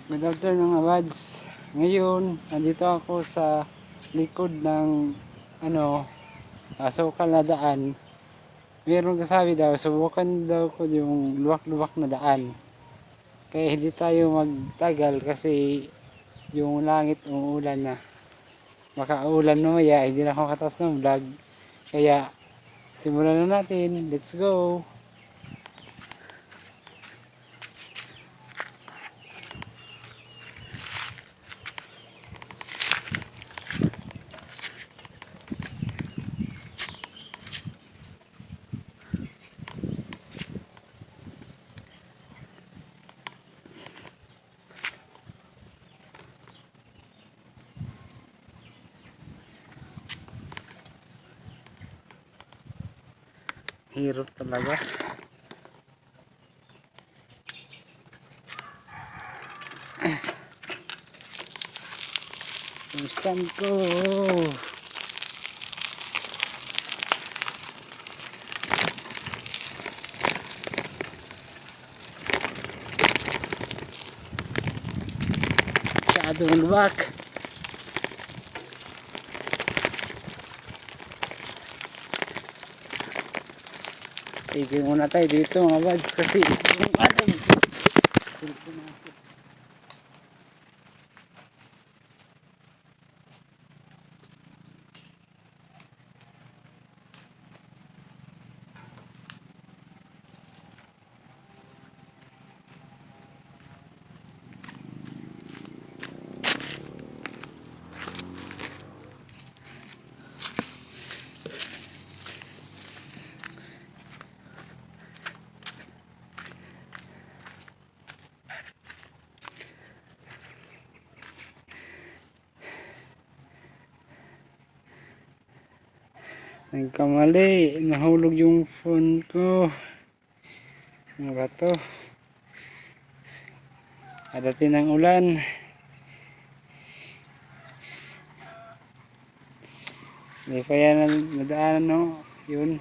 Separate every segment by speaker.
Speaker 1: Good afternoon mga buds. Ngayon, nandito ako sa likod ng asukal na daan. Mayroong kasabi daw, subukan daw ko yung luwak-luwak na daan. Kaya hindi tayo magtagal kasi yung langit umuulan na. Makaulan mamaya, hindi na ako katas ng vlog. Kaya simulan na natin. Let's go! Hirap talaga. Yung stand ko. Masyadong luwak. Tigil muna tayo dito mga buds kasi yung ating nagkamali, nahulog yung phone ko. Ano ba to? Adating ng ulan. Hindi pa yan nadaanan, no? Yun.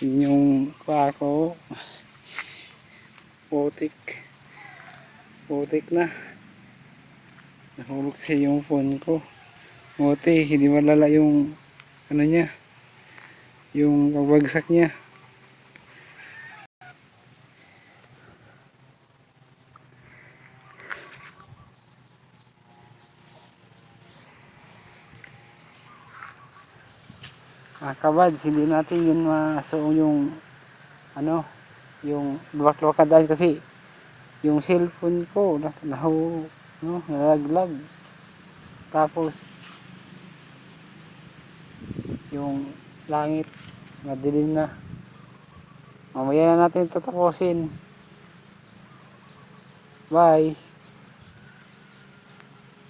Speaker 1: Yun yung kuha ko. Putik na. Nahulog kasi yung phone ko. Buti, hindi malala yung ano niya. Yung pagbagsak niya. Kabads, hindi natin yun masuong yung yung luwak-luwak dahil kasi yung cellphone ko nalaglag. Tapos yung langit madilim na. Mamaya na natin tatapusin. Bye.